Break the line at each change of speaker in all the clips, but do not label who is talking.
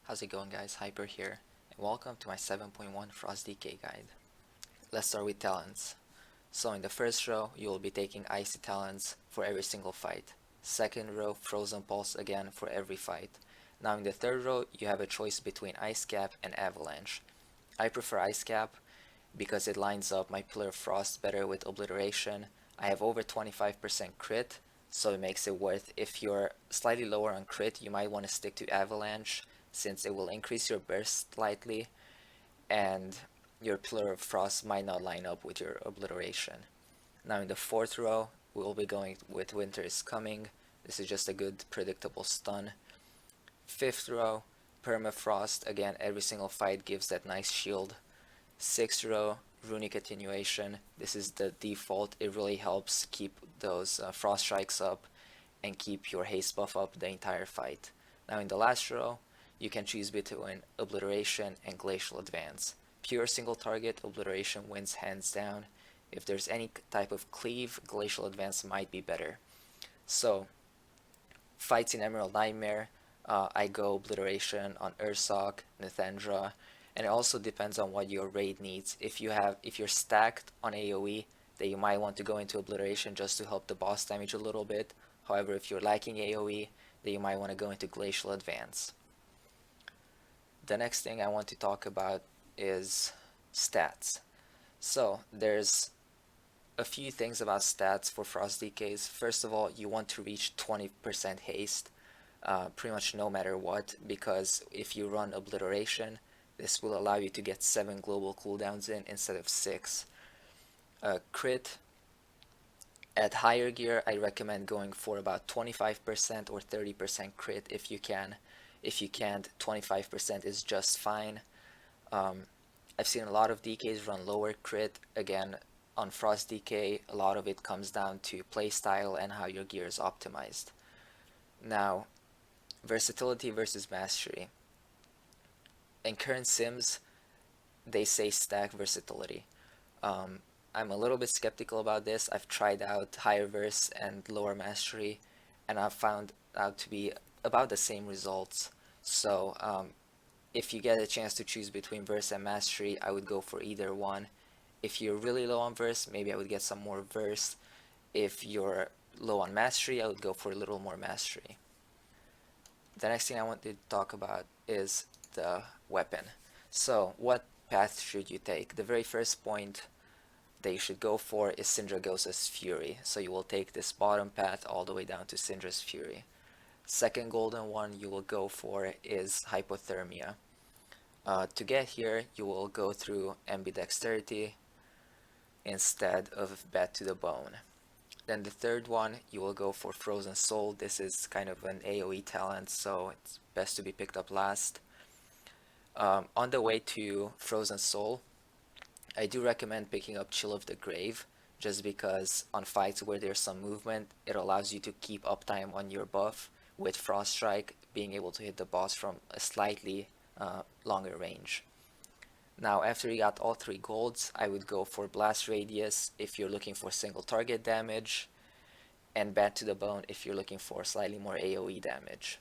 How's it going, guys? Hyper here, and welcome to my 7.1 Frost DK guide. Let's start with talents. So in the first row, you will be taking Icy Talents for every single fight. Second row, Frozen Pulse again for every fight. Now in the third row, you have a choice between Ice Cap and Avalanche. I prefer Ice Cap because it lines up my Pillar of Frost better with Obliteration. I have over 25% crit, so it makes it worth. If you're slightly lower on crit, you might want to stick to Avalanche since it will increase your burst slightly and your Pillar of Frost might not line up with your Obliteration. Now in the fourth row, we will be going with Winter is Coming. This is just a good predictable stun. Fifth row, Permafrost. Again, every single fight gives that nice shield. Sixth row, Runic Attenuation. This is the default. It really helps keep those Frost Strikes up and keep your haste buff up the entire fight. Now in the last row, you can choose between Obliteration and Glacial Advance. Pure single target, Obliteration wins hands down. If there's any type of cleave, Glacial Advance might be better. So, fights in Emerald Nightmare, I go Obliteration on Ursoc, Nathendra, and it also depends on what your raid needs. If you're stacked on AoE, then you might want to go into Obliteration just to help the boss damage a little bit. However, if you're lacking AoE, then you might want to go into Glacial Advance. The next thing I want to talk about is stats. So there's a few things about stats for Frost DKs. First of all, you want to reach 20% haste, pretty much no matter what, because if you run Obliteration, this will allow you to get 7 global cooldowns in instead of 6. Crit, at higher gear, I recommend going for about 25% or 30% crit if you can. If you can't, 25% is just fine. I've seen a lot of DKs run lower crit. Again, on Frost DK, a lot of it comes down to playstyle and how your gear is optimized. Now, versatility versus mastery. In current sims, they say stack versatility. I'm a little bit skeptical about this. I've tried out higher verse and lower mastery, and I've found out to be about the same results. So if you get a chance to choose between verse and mastery, I would go for either one. If you're really low on verse, maybe I would get some more verse. If you're low on mastery, I would go for a little more mastery. The next thing I want to talk about is the weapon. So what path should you take? The very first point that you should go for is Syndragos's Fury. So you will take this bottom path all the way down to Syndra's Fury. Second golden one you will go for is Hypothermia. To get here, you will go through Ambidexterity instead of Bat to the Bone. Then the third one, you will go for Frozen Soul. This is kind of an AoE talent, so it's best to be picked up last. On the way to Frozen Soul, I do recommend picking up Chill of the Grave, just because on fights where there's some movement, it allows you to keep uptime on your buff, with Frost Strike being able to hit the boss from a slightly longer range. Now after you got all 3 golds, I would go for Blast Radius if you're looking for single target damage, and Bat to the Bone if you're looking for slightly more AoE damage.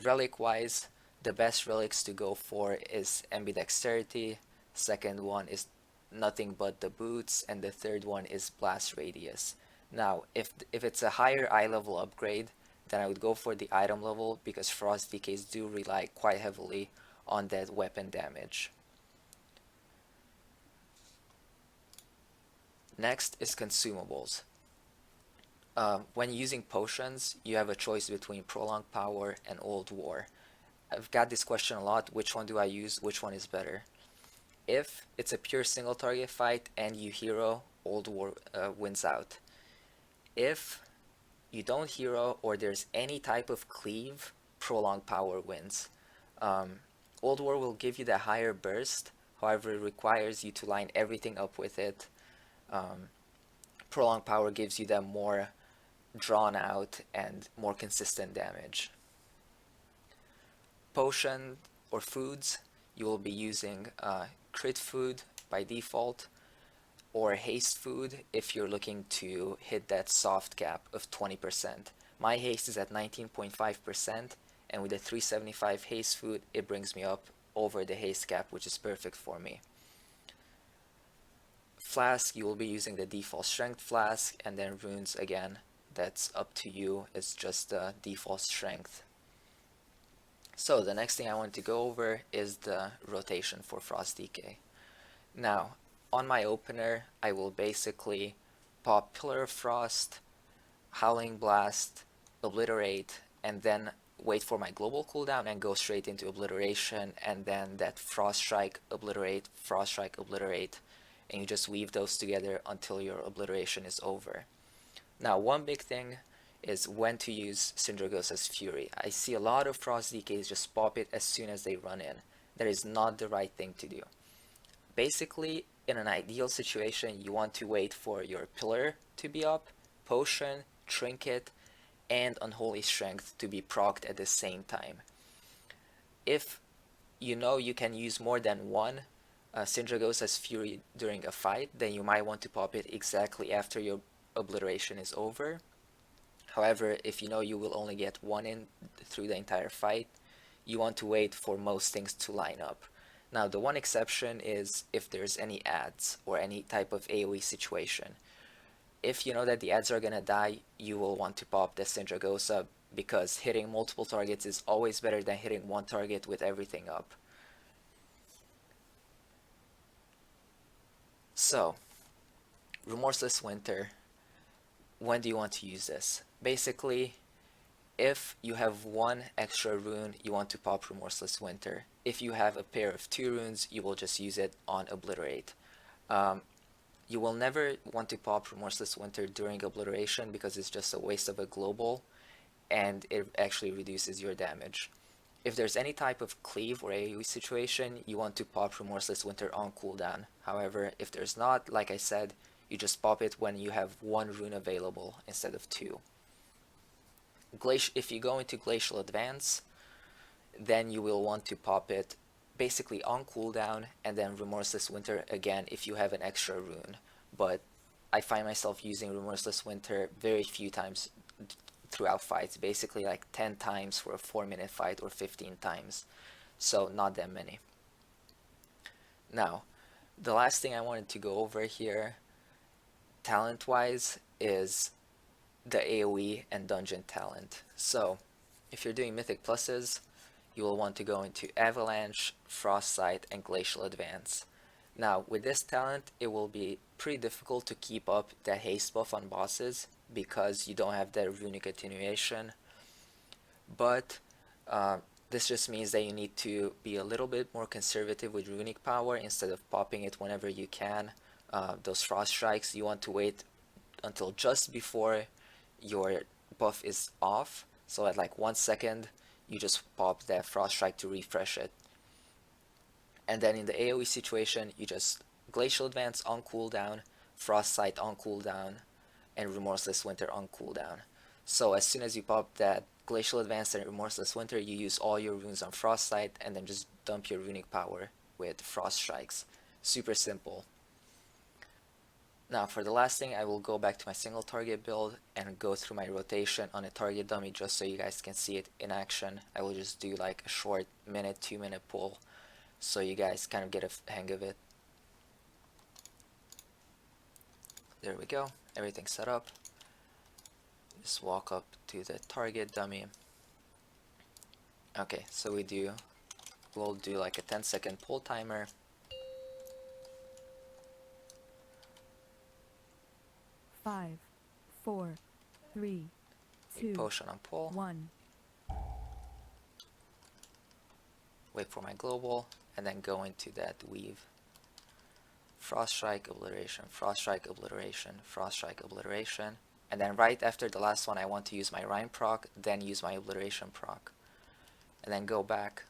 Relic wise, the best relics to go for is Ambidexterity, second one is Nothing But the Boots, and the third one is Blast Radius. Now, if it's a higher eye level upgrade, then I would go for the item level because Frost DKs do rely quite heavily on that weapon damage. Next is Consumables. When using potions, you have a choice between Prolonged Power and Old War. I've got this question a lot, which one do I use, which one is better? If it's a pure single target fight and you hero, Old War wins out. If you don't hero or there's any type of cleave, Prolonged Power wins. Old War will give you the higher burst, however it requires you to line everything up with it. Prolonged Power gives you that more drawn out and more consistent damage. Potion or foods, you will be using Crit Food by default, or Haste Food if you're looking to hit that soft cap of 20%. My haste is at 19.5%, and with the 375 haste food, it brings me up over the haste cap, which is perfect for me. Flask, you will be using the default strength flask, and then runes, again, that's up to you. It's just the default strength. So the next thing I want to go over is the rotation for Frost Decay. Now, on my opener, I will basically pop Pillar of Frost, Howling Blast, Obliterate, and then wait for my global cooldown and go straight into Obliteration, and then that Frost Strike, Obliterate, Frost Strike, Obliterate, and you just weave those together until your Obliteration is over. Now, one big thing is when to use Syndragosa's Fury. I see a lot of Frost DKs just pop it as soon as they run in. That is not the right thing to do. Basically, in an ideal situation, you want to wait for your Pillar to be up, Potion, Trinket, and Unholy Strength to be procced at the same time. If you know you can use more than one Syndragosa's Fury during a fight, then you might want to pop it exactly after your Obliteration is over. However, if you know you will only get one in through the entire fight, you want to wait for most things to line up. Now, the one exception is if there's any ads or any type of AoE situation. If you know that the ads are gonna die, you will want to pop the Syndragosa, because hitting multiple targets is always better than hitting one target with everything up. So, Remorseless Winter, when do you want to use this? Basically, if you have one extra rune, you want to pop Remorseless Winter. If you have a pair of 2 runes, you will just use it on Obliterate. You will never want to pop Remorseless Winter during Obliteration because it's just a waste of a global, and it actually reduces your damage. If there's any type of cleave or AoE situation, you want to pop Remorseless Winter on cooldown. However, if there's not, like I said, you just pop it when you have 1 rune available instead of 2. If you go into Glacial Advance, then you will want to pop it basically on cooldown, and then Remorseless Winter again if you have an extra rune. But I find myself using Remorseless Winter very few times throughout fights, basically like 10 times for a 4-minute fight or 15 times, so not that many. Now, the last thing I wanted to go over here, talent wise, is the AoE and dungeon talent. So, if you're doing Mythic Pluses, you will want to go into Avalanche, Frostbite, and Glacial Advance. Now, with this talent, it will be pretty difficult to keep up the haste buff on bosses because you don't have that runic attenuation, but this just means that you need to be a little bit more conservative with runic power instead of popping it whenever you can. Those Frost Strikes, you want to wait until just before your buff is off, so at like 1 second, you just pop that Frost Strike to refresh it. And then in the AoE situation, you just Glacial Advance on cooldown, Frostbite on cooldown, and Remorseless Winter on cooldown. So as soon as you pop that Glacial Advance and Remorseless Winter, you use all your runes on Frostbite and then just dump your runic power with Frost Strikes. Super simple. Now for the last thing, I will go back to my single target build and go through my rotation on a target dummy just so you guys can see it in action. I will just do like a short 2-minute pull so you guys kind of get a hang of it. There we go, everything's set up. Just walk up to the target dummy. Okay, so we'll do like a 10-second pull timer.
Five, 4, 3, 2,
Potion on pull.
1.
Wait for my global, and then go into that weave. Frost Strike, Obliteration, Frost Strike, Obliteration, Frost Strike, Obliteration. And then right after the last one, I want to use my Rhyme proc, then use my Obliteration proc. And then go back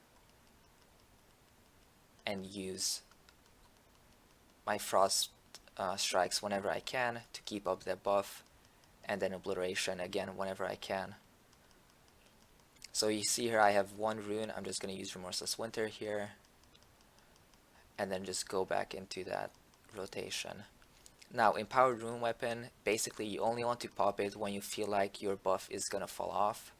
and use my Frost Strikes whenever I can to keep up that buff, and then Obliteration again whenever I can. So you see here I have 1 rune, I'm just going to use Remorseless Winter here, and then just go back into that rotation. Now, Empowered Rune Weapon, basically you only want to pop it when you feel like your buff is gonna fall off.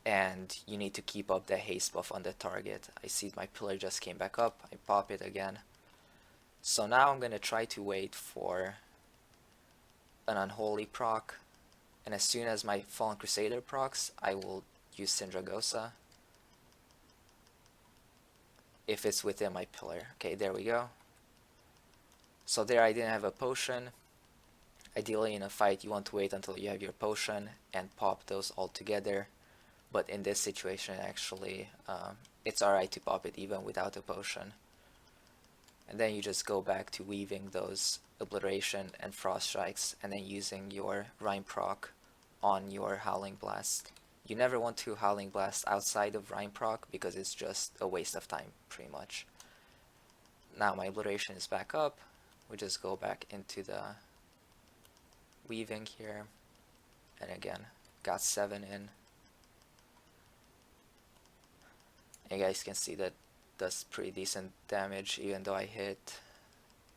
and you need to keep up the haste buff on the target. I see my pillar just came back up. I pop it again. So now I'm gonna try to wait for an unholy proc, and as soon as my Fallen Crusader procs, I will use Syndragosa if it's within my pillar. Okay, there we go. So there I didn't have a potion. Ideally in a fight you want to wait until you have your potion and pop those all together, but in this situation actually it's alright to pop it even without a potion. And then you just go back to weaving those Obliteration and Frost Strikes and then using your Rhyme proc on your Howling Blast. You never want to Howling Blast outside of Rhyme proc because it's just a waste of time pretty much. Now my Obliteration is back up. We just go back into the weaving here, and again got 7 in. You guys can see that does pretty decent damage even though I hit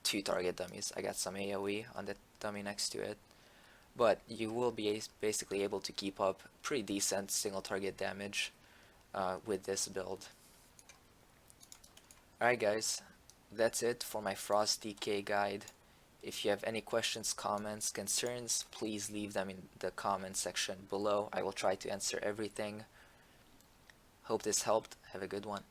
2 target dummies. I got some AoE on the dummy next to it, but you will be basically able to keep up pretty decent single target damage with this build. Alright guys, that's it for my Frost DK guide. If you have any questions, comments, concerns, please leave them in the comment section below. I will try to answer everything. Hope this helped. Have a good one.